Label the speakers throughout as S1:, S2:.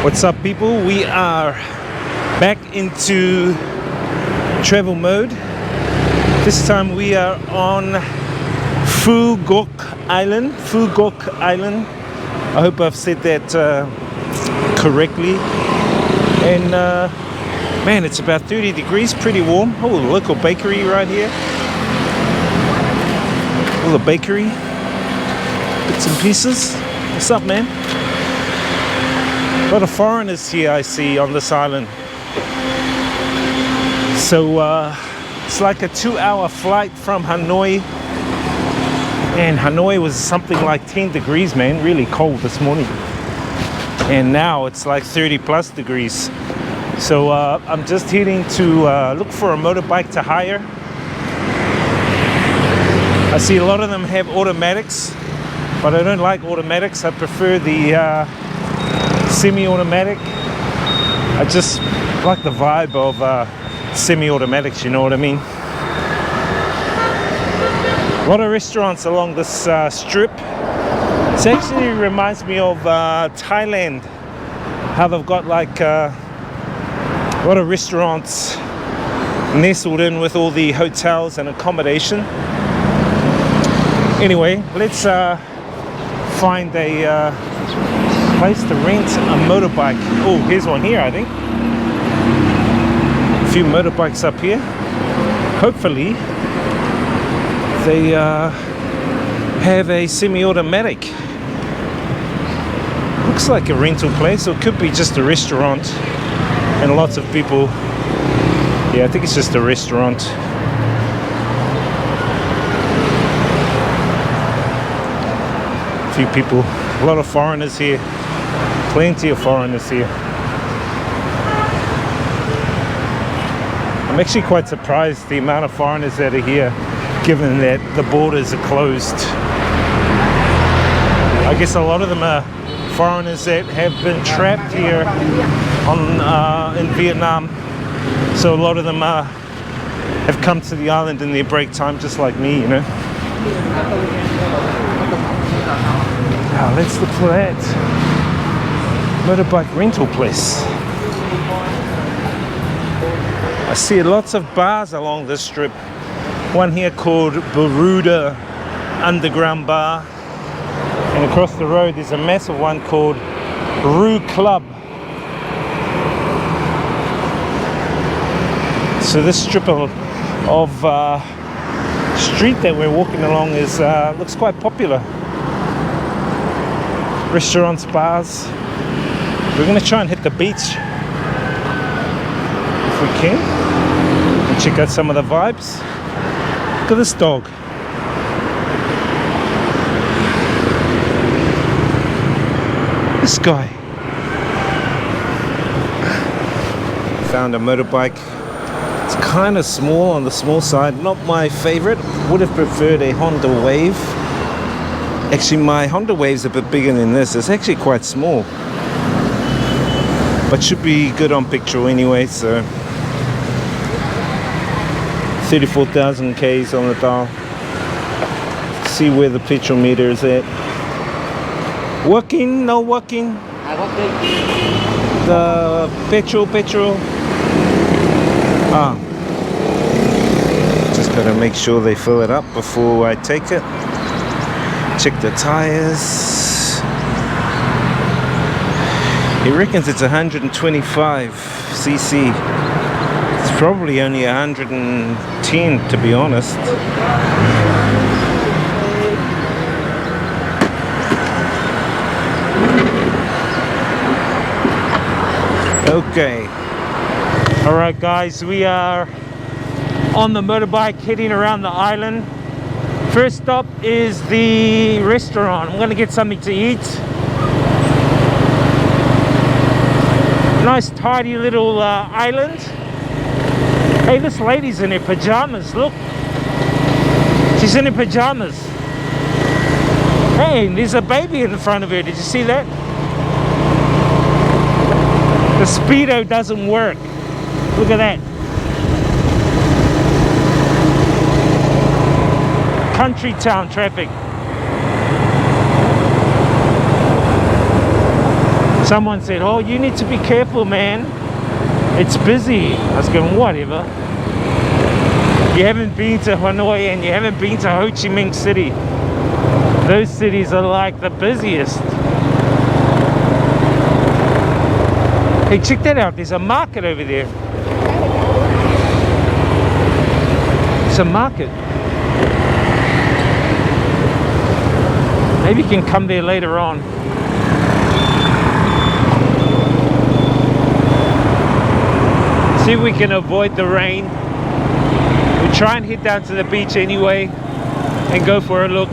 S1: What's up, people? We are back into travel mode. This time we are on Phu Quoc Island. Phu Quoc Island. I hope I've said that correctly. And man, it's about 30 degrees, pretty warm. Oh, the local bakery right here. Oh, the bakery. Bits and pieces. What's up, man? A lot of foreigners here I see on this island. So it's like a 2-hour flight from Hanoi. And Hanoi was something like 10 degrees, man. Really cold this morning. And now it's like 30 plus degrees. So I'm just heading to look for a motorbike to hire. I see a lot of them have automatics, but I don't like automatics. I prefer the semi-automatic. I just like the vibe of semi-automatics, you know what I mean? A lot of restaurants along this strip. It actually reminds me of Thailand, how they've got like a lot of restaurants nestled in with all the hotels and accommodation. Anyway, let's find a place to rent a motorbike. Oh, here's one here, I think. A few motorbikes up here. Hopefully they have a semi-automatic. Looks like a rental place, or it could be just a restaurant and lots of people. Yeah, I think it's just a restaurant. A few people, a lot of foreigners here. Plenty of foreigners here. I'm actually quite surprised the amount of foreigners that are here, given that the borders are closed. I guess a lot of them are foreigners that have been trapped here in Vietnam. So a lot of them have come to the island in their break time, just like me, you know. Now let's look for that motorbike rental place. I see lots of bars along this strip. One here called Baruda Underground Bar, and across the road there's a massive one called Rue Club. So this strip of street that we're walking along is looks quite popular. Restaurants, bars. We're going to try and hit the beach if we can and check out some of the vibes. Look at this dog. This guy. Found a motorbike. It's kind of small, on the small side. Not my favorite. Would have preferred a Honda Wave. Actually, my Honda Wave's a bit bigger than this. It's actually quite small, but should be good on petrol anyway. So 34,000 Ks on the dial. See where the petrol meter is at. Working? No working? The petrol. Just gotta make sure they fill it up before I take it. Check the tires. He reckons it's 125 cc. It's probably only 110, to be honest. Okay. Alright guys, we are on the motorbike heading around the island. First stop is the restaurant. I'm gonna get something to eat. Nice tidy little island. Hey, this lady's in her pajamas, look. She's in her pajamas. Hey, there's a baby in front of her, did you see that? The speedo doesn't work. Look at that. Country town traffic. Someone said, oh, you need to be careful, man. It's busy. I was going, whatever. You haven't been to Hanoi and you haven't been to Ho Chi Minh City. Those cities are like the busiest. Hey, check that out. There's a market over there. It's a market. Maybe you can come there later on. See if we can avoid the rain. We'll try and head down to the beach anyway and go for a look.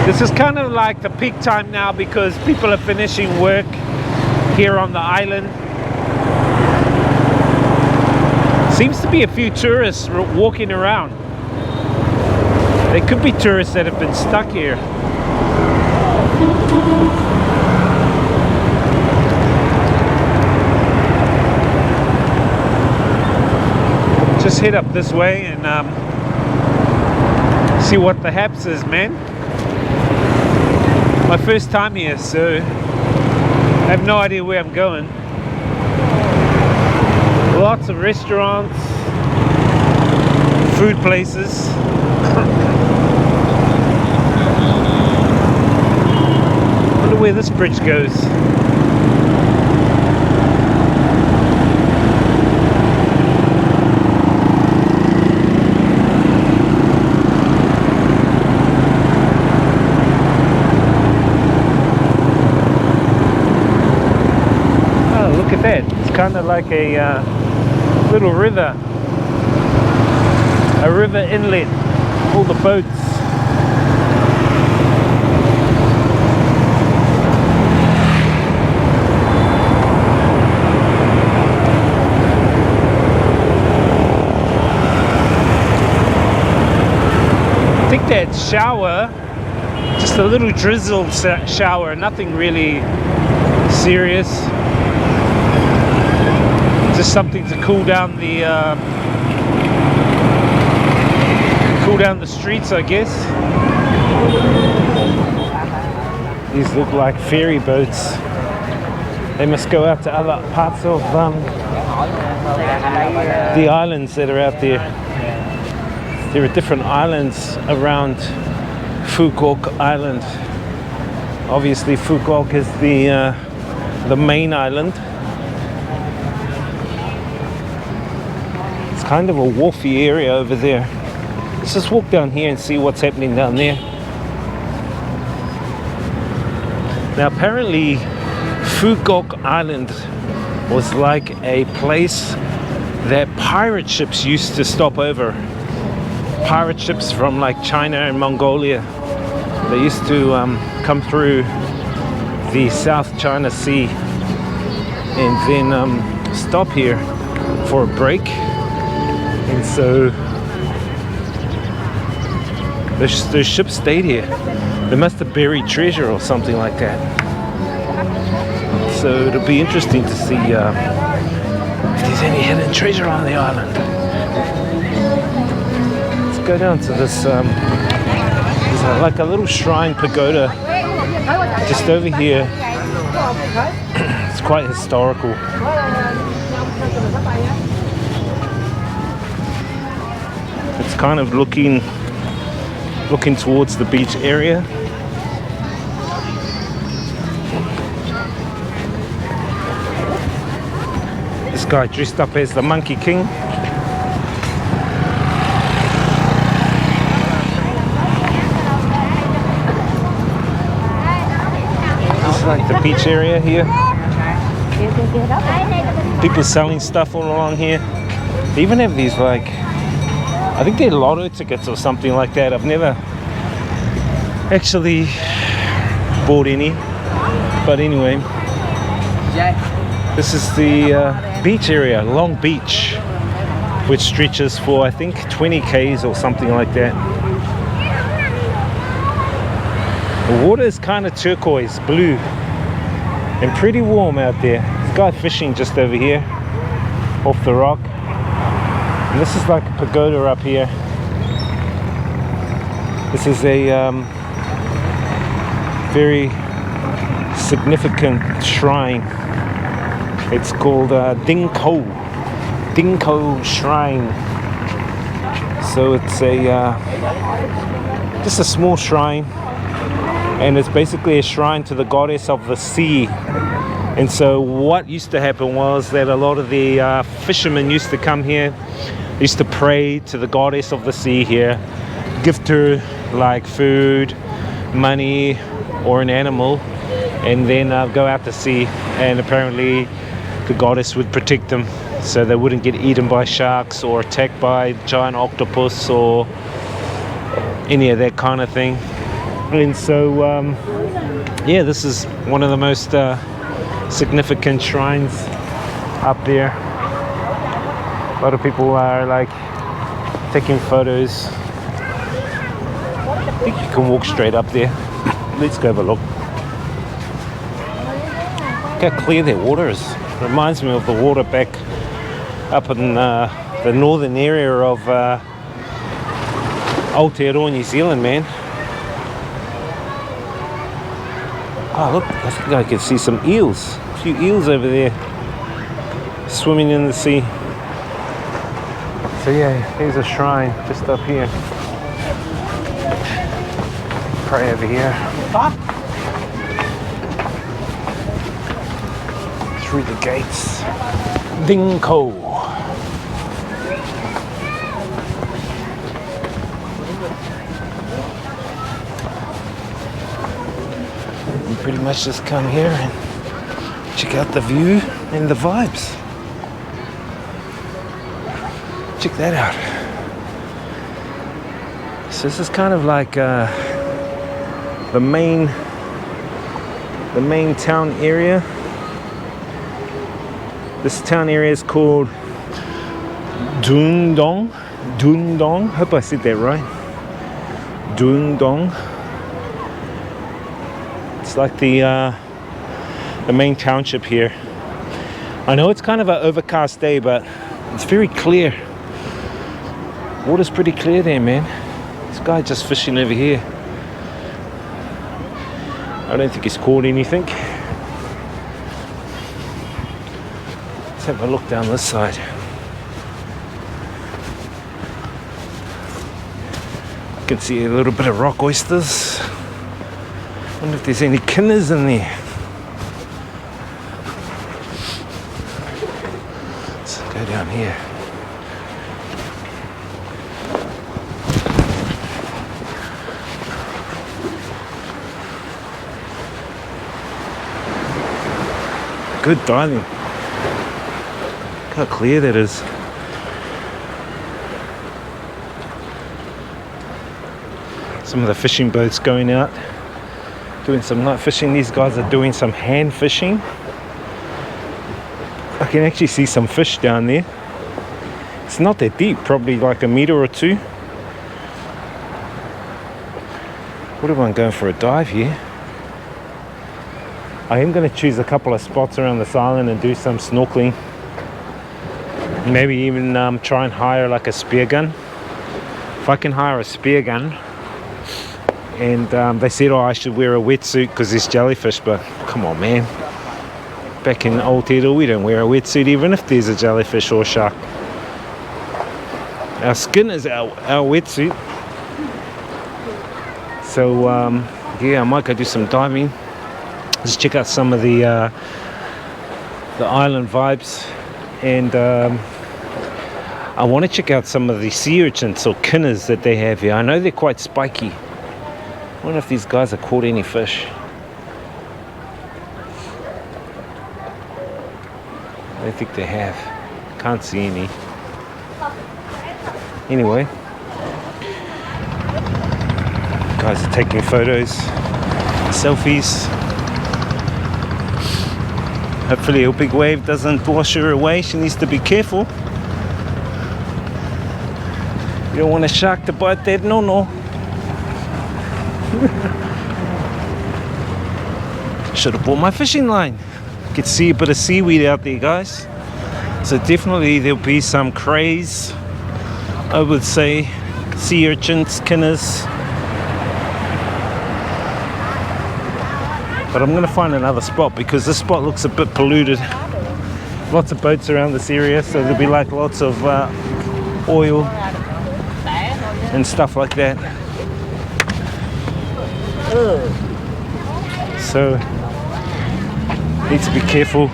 S1: This is kind of like the peak time now because people are finishing work here on the island. Seems to be a few tourists walking around. There could be tourists that have been stuck here. Just head up this way and see what the haps is, man. My first time here, so I have no idea where I'm going. Lots of restaurants, food places. Wonder where this bridge goes. That. It's kind of like a little river, a river inlet, all the boats. I think that shower, just a little drizzle shower, nothing really serious. Just something to cool down the streets, I guess. These look like ferry boats. They must go out to other parts of the islands that are out there. There are different islands around Phu Quoc Island. Obviously, Phu Quoc is the main island. Kind of a wharfy area over there. Let's just walk down here and see what's happening down there. Now apparently Phu Quoc Island was like a place that pirate ships used to stop over. Pirate ships from like China and Mongolia. They used to come through the South China Sea and then stop here for a break. And so the ship stayed here. They must have buried treasure or something like that. So it'll be interesting to see if there's any hidden treasure on the island. Let's go down to this, there's like a little shrine pagoda just over here. It's quite historical. It's kind of looking towards the beach area. This guy dressed up as the Monkey King. This is like the beach area here. People selling stuff all along here. They even have these like, I think they're lotto tickets or something like that. I've never actually bought any, but anyway, this is the beach area, Long Beach, which stretches for I think 20 k's or something like that. The water is kind of turquoise blue and pretty warm out there. There's a guy fishing just over here off the rock. And this is like a pagoda up here. This is a very significant shrine. It's called Ding Ko Shrine. So it's a just a small shrine, and it's basically a shrine to the goddess of the sea. And so what used to happen was that a lot of the fishermen used to come here, used to pray to the goddess of the sea here, gift her like food, money, or an animal, and then go out to sea, and apparently the goddess would protect them so they wouldn't get eaten by sharks or attacked by giant octopus or any of that kind of thing. And so yeah, this is one of the most significant shrines up there. A lot of people are like taking photos. I think you can walk straight up there. Let's go have a look. Look how clear their water is. It reminds me of the water back up in the northern area of Aotearoa, New Zealand, man. Oh, look, I think I can see some eels. A few eels over there swimming in the sea. So yeah, here's a shrine just up here. Pray over here. Through the gates. Ding Ko. You pretty much just come here and check out the view and the vibes. Check that out. So this is kind of like the main town area. This town area is called Duong Dong. Duong Dong. Hope I said that right. Duong Dong. It's like the main township here. I know it's kind of an overcast day, but it's very clear. Water's pretty clear there, man. This guy just fishing over here. I don't think he's caught anything. Let's have a look down this side. I can see a little bit of rock oysters. Wonder if there's any kinners in there. Let's go down here. Good diving. Look how clear that is. Some of the fishing boats going out, doing some night fishing. These guys are doing some hand fishing. I can actually see some fish down there. It's not that deep, probably like a meter or two. What if I'm going for a dive here? I am going to choose a couple of spots around this island and do some snorkeling. Maybe even try and hire like a spear gun. If I can hire a spear gun, and they said, oh, I should wear a wetsuit because there's jellyfish, but come on, man. Back in Aotearoa, we don't wear a wetsuit even if there's a jellyfish or shark. Our skin is our wetsuit. So yeah, I might go do some diving. Just check out some of the island vibes, and I want to check out some of the sea urchins or kinners that they have here. I know they're quite spiky. I wonder if these guys have caught any fish. I don't think they have. Can't see any. Anyway, guys are taking photos, selfies. Hopefully a big wave doesn't wash her away. She needs to be careful. You don't want a shark to bite that no. Should have brought my fishing line. You could see a bit of seaweed out there, guys. So definitely there'll be some crays, I would say, sea urchins, kinners, But I'm going to find another spot because this spot looks a bit polluted. Lots of boats around this area, so there'll be like lots of oil and stuff like that. So need to be careful.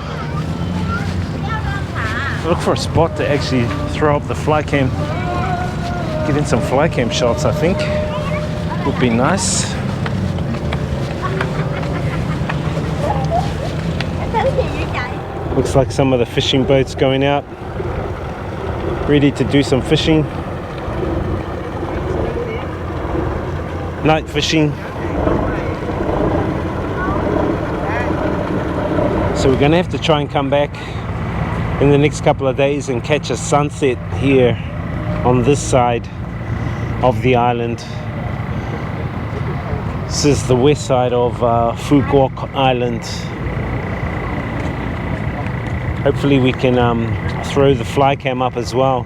S1: Look for a spot to actually throw up the fly cam. Get in some fly cam shots, I think. Would be nice. Looks like some of the fishing boats going out, ready to do some fishing. Night fishing. So we're going to have to try and come back in the next couple of days and catch a sunset here on this side of the island. This is the west side of Phu Quoc Island. Hopefully we can throw the fly cam up as well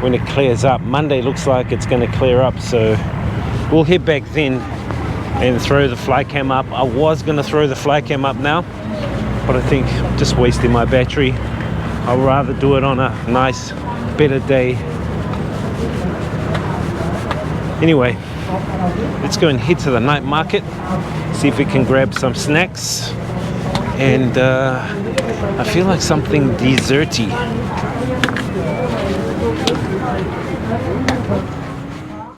S1: when it clears up. Monday looks like it's going to clear up, so we'll head back then and throw the fly cam up. I was going to throw the fly cam up now, but I think I'm just wasting my battery. I'll rather do it on a nice, better day. Anyway, let's go and head to the night market, see if we can grab some snacks. And I feel like something desserty.